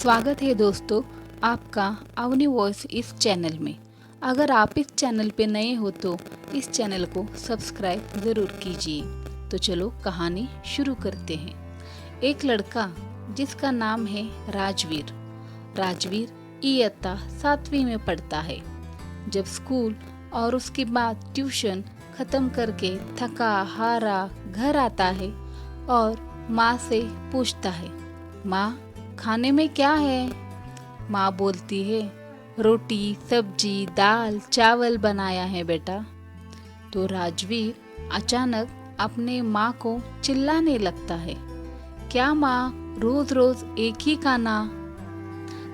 स्वागत है दोस्तों आपका अवनी वॉइस इस चैनल में। अगर आप इस चैनल पे नए हो तो इस चैनल को सब्सक्राइब ज़रूर कीजिए। तो चलो कहानी शुरू करते हैं। एक लड़का जिसका नाम है राजवीर। राजवीर इयत्ता 7वीं में पढ़ता है। जब स्कूल और उसके बाद ट्यूशन ख़त्म करके थका हारा घर आता है और माँ से पूछता है, माँ खाने में क्या है? माँ बोलती है, रोटी सब्जी दाल चावल बनाया है बेटा। तो राजवीर अचानक अपने माँ को चिल्लाने लगता है, क्या माँ रोज रोज एक ही खाना,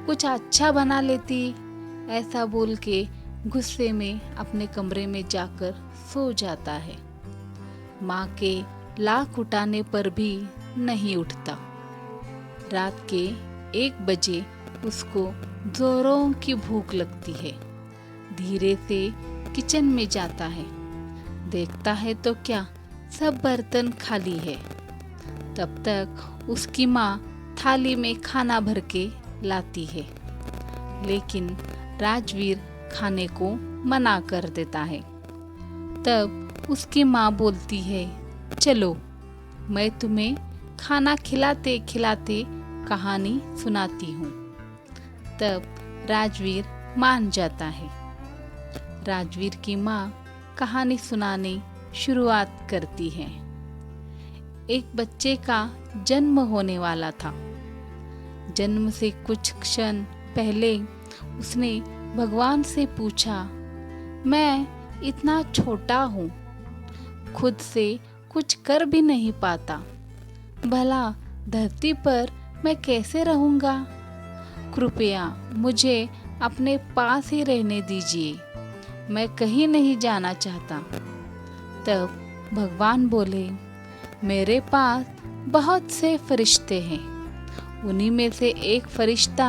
कुछ अच्छा बना लेती। ऐसा बोल के गुस्से में अपने कमरे में जाकर सो जाता है। माँ के लाख उठाने पर भी नहीं उठता। रात के 1 बजे उसको जोरों की भूख लगती है। धीरे से किचन में जाता है। देखता है तो क्या, सब बर्तन खाली है। तब तक उसकी माँ थाली में खाना भर के लाती है, लेकिन राजवीर खाने को मना कर देता है। तब उसकी माँ बोलती है, चलो मैं तुम्हें खाना खिलाते खिलाते कहानी सुनाती हूँ। तब राजवीर मान जाता है। राजवीर की माँ कहानी सुनाने शुरुआत करती है। एक बच्चे का जन्म होने वाला था। जन्म से कुछ क्षण पहले उसने भगवान से पूछा, मैं इतना छोटा हूँ, खुद से कुछ कर भी नहीं पाता, भला धरती पर मैं कैसे रहूँगा? कृपया मुझे अपने पास ही रहने दीजिए, मैं कहीं नहीं जाना चाहता। तब भगवान बोले, मेरे पास बहुत से फरिश्ते हैं, उन्हीं में से एक फरिश्ता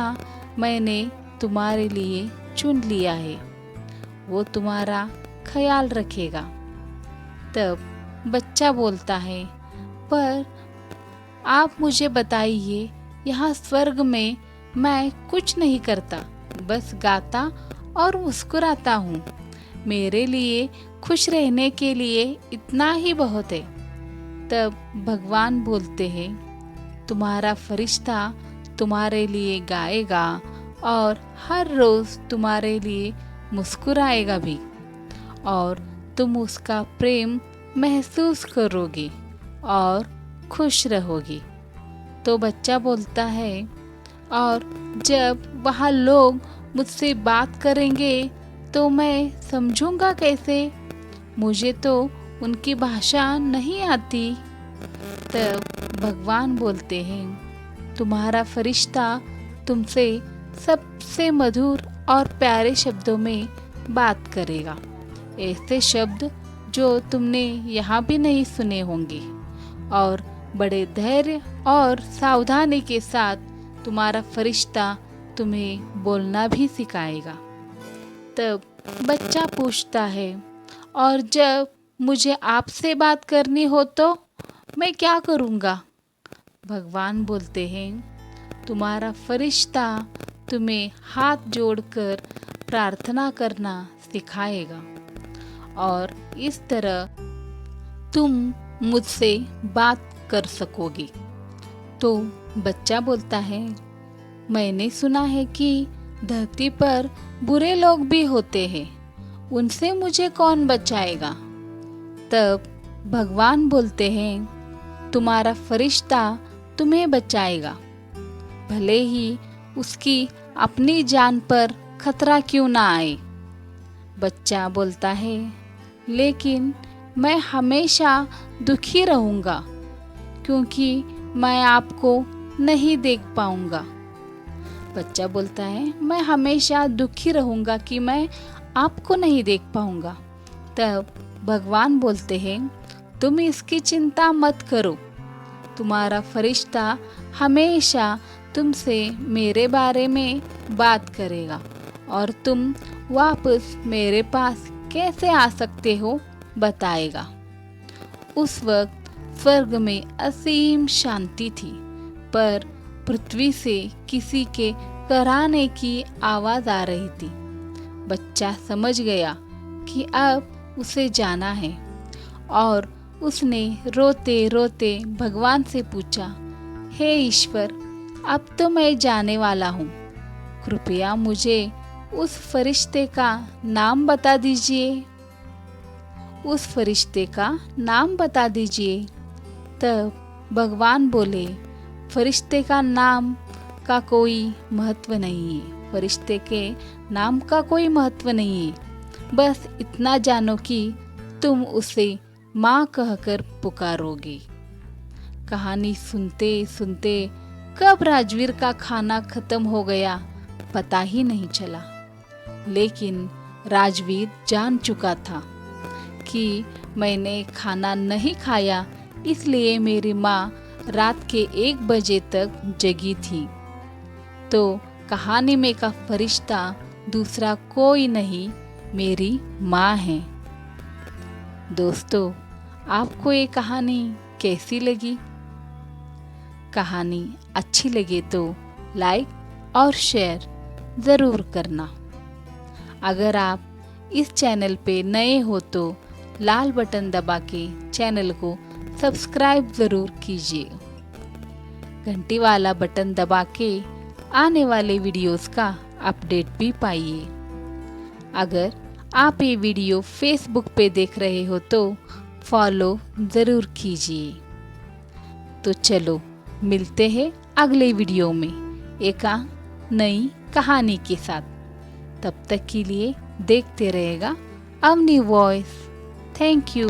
मैंने तुम्हारे लिए चुन लिया है, वो तुम्हारा ख्याल रखेगा। तब बच्चा बोलता है, पर आप मुझे बताइए, यहाँ स्वर्ग में मैं कुछ नहीं करता, बस गाता और मुस्कुराता हूँ। मेरे लिए खुश रहने के लिए इतना ही बहुत है। तब भगवान बोलते हैं, तुम्हारा फरिश्ता तुम्हारे लिए गाएगा और हर रोज तुम्हारे लिए मुस्कुराएगा भी, और तुम उसका प्रेम महसूस करोगे और खुश रहोगी। तो बच्चा बोलता है, और जब वहाँ लोग मुझसे बात करेंगे तो मैं समझूंगा कैसे? मुझे तो उनकी भाषा नहीं आती। तब भगवान बोलते हैं, तुम्हारा फरिश्ता तुमसे सबसे मधुर और प्यारे शब्दों में बात करेगा, ऐसे शब्द जो तुमने यहाँ भी नहीं सुने होंगे, और बड़े धैर्य और सावधानी के साथ तुम्हारा फरिश्ता तुम्हें बोलना भी सिखाएगा। तब बच्चा पूछता है, और जब मुझे आपसे बात करनी हो तो मैं क्या करूँगा? भगवान बोलते हैं, तुम्हारा फरिश्ता तुम्हें हाथ जोड़कर प्रार्थना करना सिखाएगा, और इस तरह तुम मुझसे बात कर सकोगे। तो बच्चा बोलता है, मैंने सुना है कि धरती पर बुरे लोग भी होते हैं, उनसे मुझे कौन बचाएगा? तब भगवान बोलते हैं, तुम्हारा फरिश्ता तुम्हें बचाएगा, भले ही उसकी अपनी जान पर खतरा क्यों ना आए। बच्चा बोलता है, लेकिन मैं हमेशा दुखी रहूँगा, क्योंकि मैं आपको नहीं देख पाऊंगा। बच्चा बोलता है, मैं हमेशा दुखी रहूंगा कि मैं आपको नहीं देख पाऊंगा। तब भगवान बोलते हैं, तुम इसकी चिंता मत करो, तुम्हारा फरिश्ता हमेशा तुमसे मेरे बारे में बात करेगा, और तुम वापस मेरे पास कैसे आ सकते हो बताएगा। उस वक्त स्वर्ग में असीम शांति थी, पर पृथ्वी से किसी के कराहने की आवाज़ आ रही थी। बच्चा समझ गया कि अब उसे जाना है और उसने रोते रोते भगवान से पूछा, हे ईश्वर, अब तो मैं जाने वाला हूँ, कृपया मुझे उस फरिश्ते का नाम बता दीजिए। उस फरिश्ते का नाम बता दीजिए। तब भगवान बोले, फरिश्ते का नाम का कोई महत्व नहीं है, फरिश्ते के नाम का कोई महत्व नहीं है, बस इतना जानो कि तुम उसे माँ कहकर पुकारोगे। कहानी सुनते सुनते कब राजवीर का खाना खत्म हो गया पता ही नहीं चला। लेकिन राजवीर जान चुका था कि मैंने खाना नहीं खाया, इसलिए मेरी माँ रात के 1 बजे तक जगी थी। तो कहानी में का फरिश्ता दूसरा कोई नहीं, मेरी माँ है। दोस्तों, आपको ये कहानी कैसी लगी? कहानी अच्छी लगे तो लाइक और शेयर ज़रूर करना। अगर आप इस चैनल पे नए हो तो लाल बटन दबा के चैनल को सब्सक्राइब ज़रूर कीजिए। घंटी वाला बटन दबा के आने वाले वीडियोस का अपडेट भी पाइए। अगर आप ये वीडियो फेसबुक पे देख रहे हो तो फॉलो ज़रूर कीजिए। तो चलो मिलते हैं अगले वीडियो में एक नई कहानी के साथ। तब तक के लिए देखते रहेगा अवनी वॉइस। Thank you.